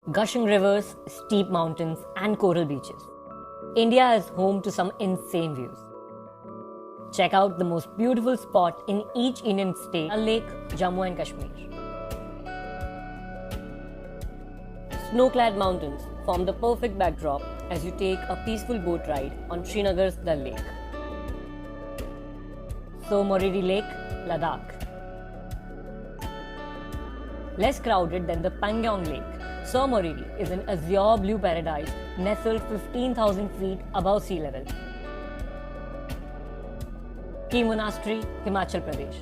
Gushing rivers, steep mountains, and coral beaches. India is home to some insane views. Check out the most beautiful spot in each Indian state, Dal Lake, Jammu and Kashmir. Snow-clad mountains form the perfect backdrop as you take a peaceful boat ride on Srinagar's Dal Lake. Somoriri Lake, Ladakh. Less crowded than the Pangyong Lake, Somoriri is an azure blue paradise nestled 15,000 feet above sea level. Ki Monastery, Himachal Pradesh.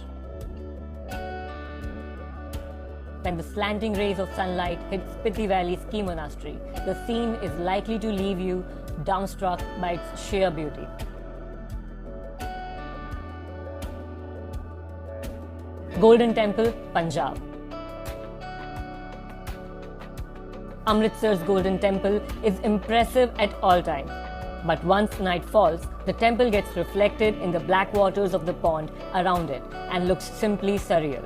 When the slanting rays of sunlight hit Spiti Valley's Ki Monastery, the scene is likely to leave you dumbstruck by its sheer beauty. Golden Temple, Punjab. Amritsar's Golden Temple is impressive at all times. But once night falls, the temple gets reflected in the black waters of the pond around it and looks simply surreal.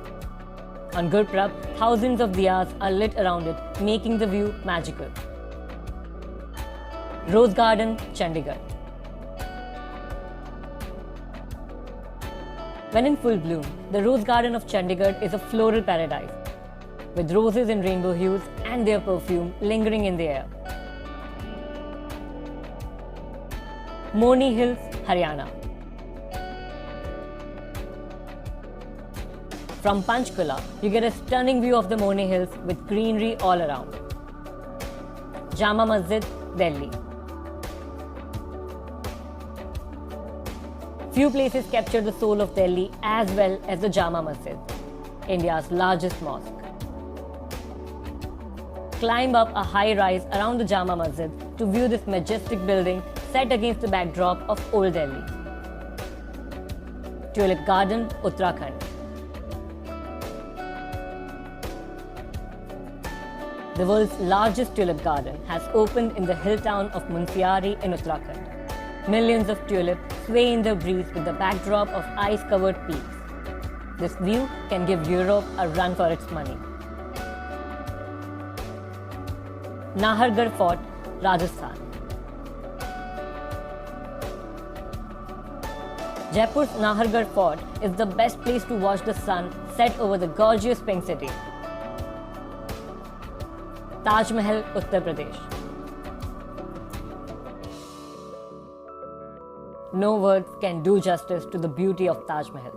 On Gurpurab, thousands of diyas are lit around it, making the view magical. Rose Garden, Chandigarh. When in full bloom, the Rose Garden of Chandigarh is a floral paradise, with roses in rainbow hues and their perfume lingering in the air. Morni Hills, Haryana. From Panchkula, you get a stunning view of the Morni Hills with greenery all around. Jama Masjid, Delhi. Few places capture the soul of Delhi as well as the Jama Masjid, India's largest mosque. Climb up a high rise around the Jama Masjid to view this majestic building set against the backdrop of Old Delhi. Tulip Garden, Uttarakhand. The world's largest tulip garden has opened in the hill town of Munsiari in Uttarakhand. Millions of tulips sway in the breeze with the backdrop of ice-covered peaks. This view can give Europe a run for its money. Nahargarh Fort, Rajasthan. Jaipur's Nahargarh Fort is the best place to watch the sun set over the gorgeous Pink City. Taj Mahal, Uttar Pradesh. No words can do justice to the beauty of Taj Mahal.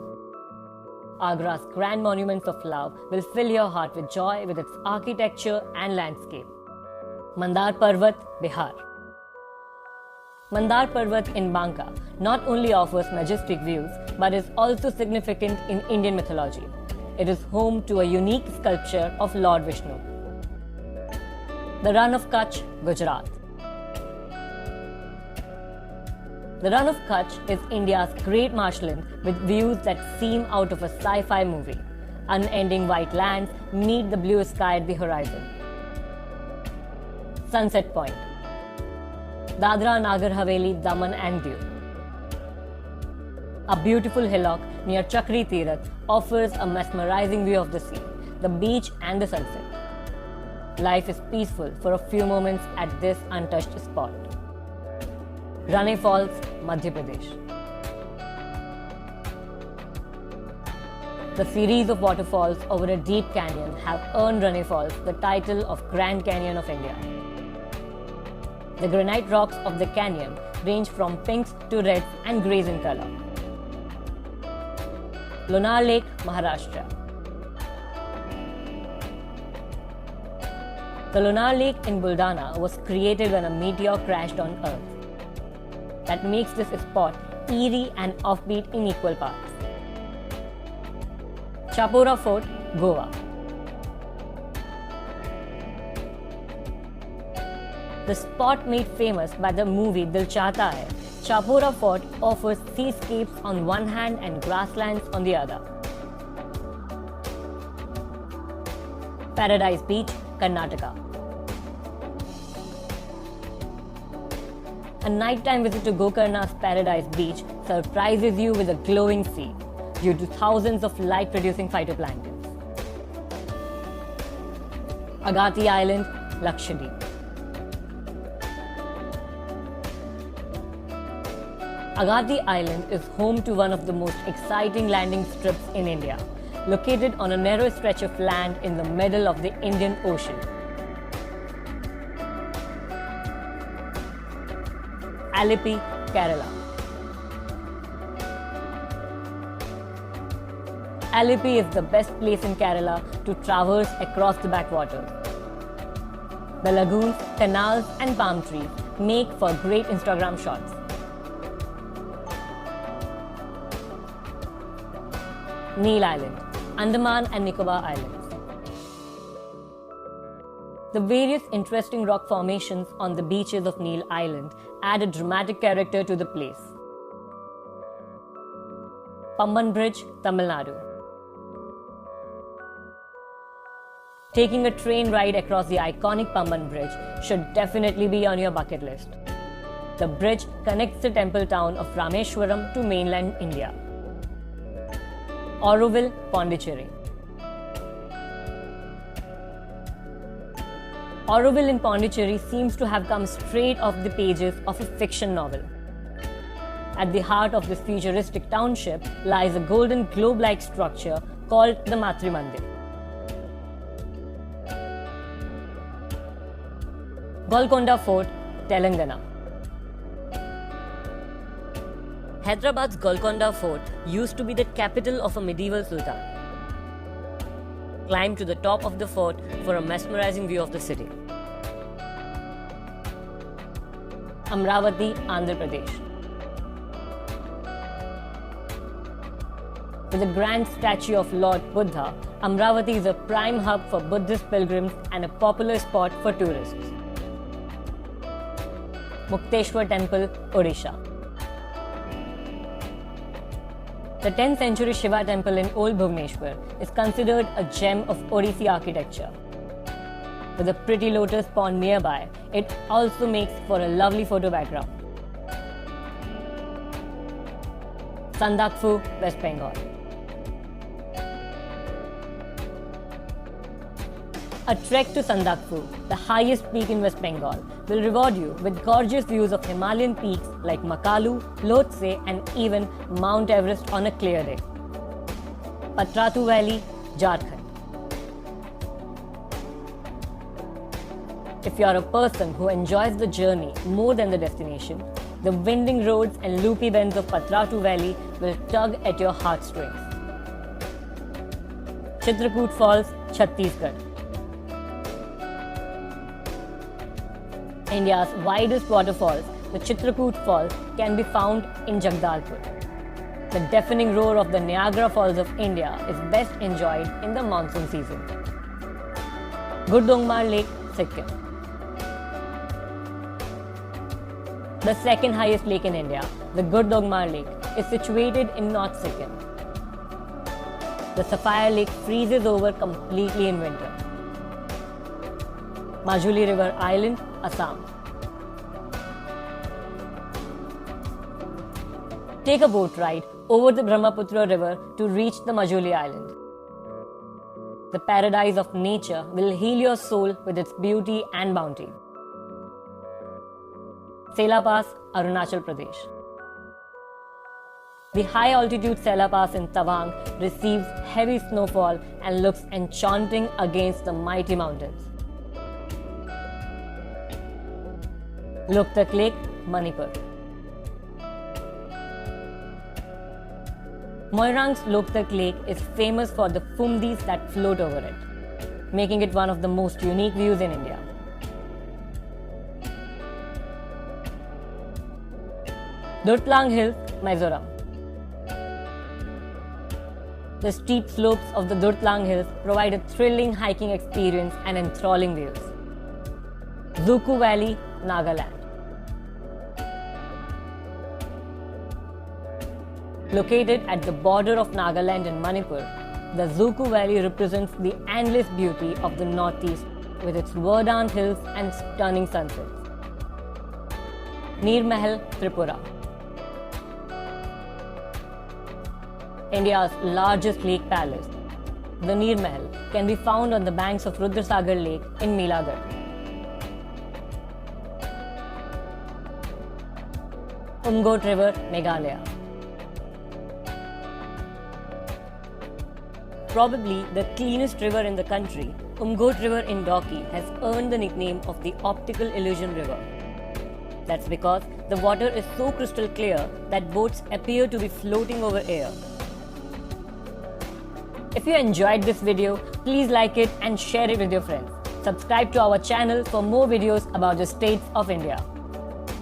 Agra's grand monuments of love will fill your heart with joy with its architecture and landscape. Mandar Parvat, Bihar. Mandar Parvat in Banka not only offers majestic views but is also significant in Indian mythology. It is home to a unique sculpture of Lord Vishnu. The Run of Kutch, Gujarat. The Run of Kutch is India's great marshland with views that seem out of a sci-fi movie. Unending white lands meet the blue sky at the horizon. Sunset Point. Dadra Nagar Haveli, Daman and Diu. A beautiful hillock near Chakri Tirath offers a mesmerizing view of the sea, the beach and the sunset. Life is peaceful for a few moments at this untouched spot. Rane Falls, Madhya Pradesh. The series of waterfalls over a deep canyon have earned Rane Falls the title of Grand Canyon of India. The granite rocks of the canyon range from pinks to reds and greys in color. Lonar Lake, Maharashtra. The Lonar Lake in Buldana was created when a meteor crashed on Earth. That makes this spot eerie and offbeat in equal parts. Chapora Fort, Goa. The spot made famous by the movie Dil Chahta Hai, Chapora Fort offers seascapes on one hand and grasslands on the other. Paradise Beach, Karnataka. A nighttime visit to Gokarna's Paradise Beach surprises you with a glowing sea due to thousands of light-producing phytoplanktons. Agatti Island, Lakshadweep. Agatti Island is home to one of the most exciting landing strips in India, located on a narrow stretch of land in the middle of the Indian Ocean. Alleppey, Kerala. Alleppey is the best place in Kerala to traverse across the backwaters. The lagoons, canals and palm trees make for great Instagram shots. Neil Island, Andaman and Nicobar Islands. The various interesting rock formations on the beaches of Neil Island add a dramatic character to the place. Pamban Bridge, Tamil Nadu. Taking a train ride across the iconic Pamban Bridge should definitely be on your bucket list. The bridge connects the temple town of Rameshwaram to mainland India. Auroville, Pondicherry. Auroville in Pondicherry seems to have come straight off the pages of a fiction novel. At the heart of this futuristic township lies a golden globe-like structure called the Matri Mandir. Golconda Fort, Telangana. Hyderabad's Golconda Fort used to be the capital of a medieval sultan. Climb to the top of the fort for a mesmerizing view of the city. Amravati, Andhra Pradesh. With a grand statue of Lord Buddha, Amravati is a prime hub for Buddhist pilgrims and a popular spot for tourists. Mukteshwar Temple, Odisha. The 10th century Shiva temple in Old Bhubaneswar is considered a gem of Odissi architecture. With a pretty lotus pond nearby, it also makes for a lovely photo background. Sandakphu, West Bengal. A trek to Sandakphu, the highest peak in West Bengal, will reward you with gorgeous views of Himalayan peaks like Makalu, Lhotse and even Mount Everest on a clear day. Patratu Valley, Jharkhand. If you are a person who enjoys the journey more than the destination, the winding roads and loopy bends of Patratu Valley will tug at your heartstrings. Chitrakoot Falls, Chhattisgarh. India's widest waterfalls, the Chitrakoot Falls, can be found in Jagdalpur. The deafening roar of the Niagara Falls of India is best enjoyed in the monsoon season. Gurdongmar Lake, Sikkim. The second highest lake in India, the Gurdongmar Lake, is situated in North Sikkim. The Sapphire Lake freezes over completely in winter. Majuli River Island, Assam. Take a boat ride over the Brahmaputra River to reach the Majuli Island. The paradise of nature will heal your soul with its beauty and bounty. Sela Pass, Arunachal Pradesh. The high altitude Sela Pass in Tawang receives heavy snowfall and looks enchanting against the mighty mountains. Loktak Lake, Manipur. Moirang's Loktak Lake is famous for the fumdis that float over it, making it one of the most unique views in India. Durtlang Hills, Mizoram. The steep slopes of the Durtlang Hills provide a thrilling hiking experience and enthralling views. Zuku Valley, Nagaland. Located at the border of Nagaland and Manipur, the Zuku Valley represents the endless beauty of the northeast with its verdant hills and stunning sunsets. Nir Mahal, Tripura. India's largest lake palace, the Nir Mahal, can be found on the banks of Rudrasagar Lake in Melagarh. Umngot River, Meghalaya. Probably the cleanest river in the country, Umngot River in Dauki has earned the nickname of the Optical Illusion River. That's because the water is so crystal clear that boats appear to be floating over air. If you enjoyed this video, please like it and share it with your friends. Subscribe to our channel for more videos about the states of India.